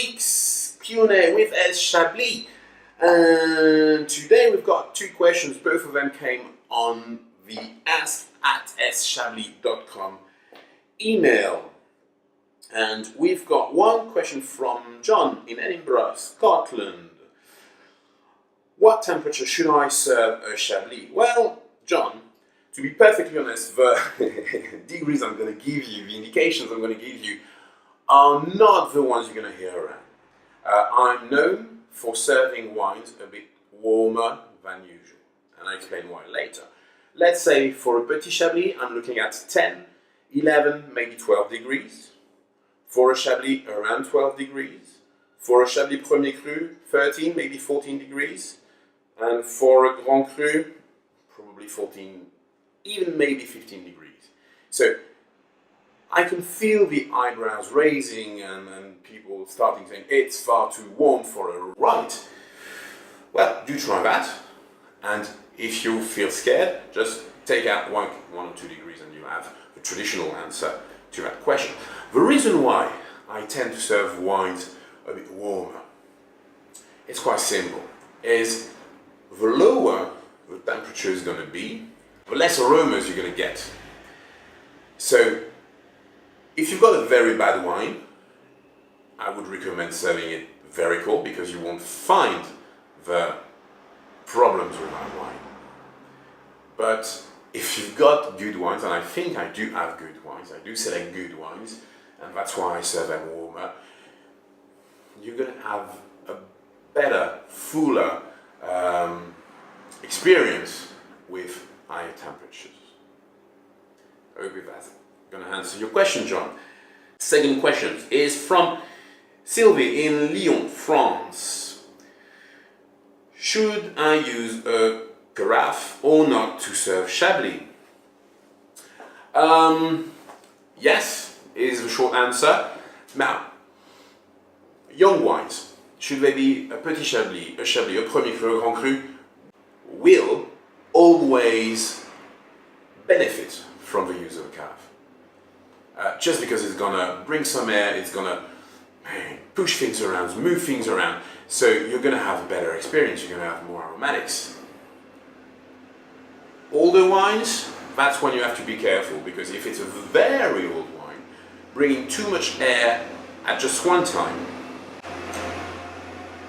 week's Q&A with S.Chablis. And today we've got two questions. Both of them came on the ask@schablis.com email. And we've got one question from John in Edinburgh, Scotland. What temperature should I serve a Chablis? Well, John, to be perfectly honest, the degrees I'm going to give you, the indications I'm going to give you, are not the ones you're going to hear around. I'm known for serving wines a bit warmer than usual, and I'll explain why later. Let's say for a Petit Chablis, I'm looking at 10, 11, maybe 12 degrees. For a Chablis, around 12 degrees. For a Chablis Premier Cru, 13, maybe 14 degrees. And for a Grand Cru, probably 14, even maybe 15 degrees. So I can feel the eyebrows raising and people starting saying it's far too warm for a right. Well, do try that. And if you feel scared, just take out one or 2 degrees and you have the traditional answer to that question. The reason why I tend to serve wines a bit warmer, it's quite simple, is the lower the temperature is going to be, the less aromas you're going to get. So if you've got a very bad wine, I would recommend serving it very cold because you won't find the problems with that wine. But if you've got good wines, and I think I do have good wines, I do select good wines, and that's why I serve them warmer, you're going to have a better, fuller experience with higher temperatures. I hope that's going to answer your question, John. Second question is from Sylvie in Lyon, France. Should I use a carafe or not to serve Chablis? Yes, is the short answer. Now, young wines, should they be a Petit Chablis, a Chablis, a Premier Cru, a Grand Cru, will always benefit from the use of a carafe. Just because it's gonna bring some air, it's gonna push things around, move things around, so you're gonna have a better experience, you're gonna have more aromatics. Older wines, that's when you have to be careful, because if it's a very old wine, bringing too much air at just one time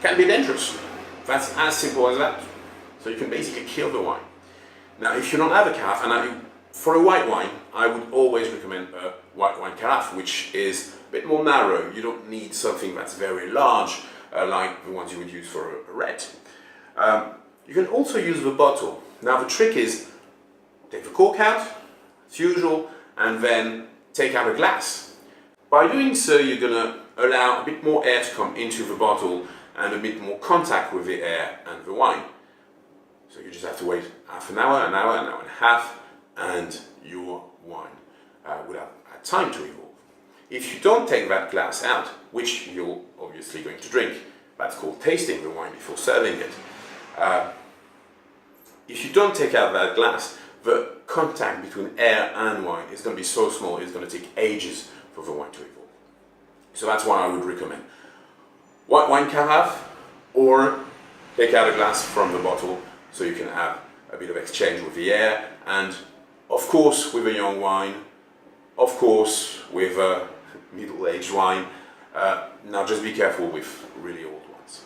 can be dangerous. That's as simple as that. So you can basically kill the wine. Now, if you don't have a carafe, and for a white wine, I would always recommend a white wine carafe, which is a bit more narrow. You don't need something that's very large, like the ones you would use for a red. You can also use the bottle. Now, the trick is take the cork out, as usual, and then take out a glass. By doing so, you're going to allow a bit more air to come into the bottle and a bit more contact with the air and the wine. So you just have to wait half an hour, an hour and a half, and your wine will have had time to evolve. If you don't take that glass out, which you're obviously going to drink, that's called tasting the wine before serving it. If you don't take out that glass, the contact between air and wine is going to be so small, it's going to take ages for the wine to evolve. So that's why I would recommend white wine carafe, or take out a glass from the bottle so you can have a bit of exchange with the air, and of course with a young wine, of course with a middle-aged wine. Now just be careful with really old ones.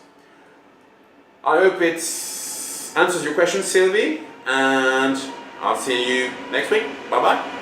I hope it answers your question, Sylvie, and I'll see you next week. Bye bye.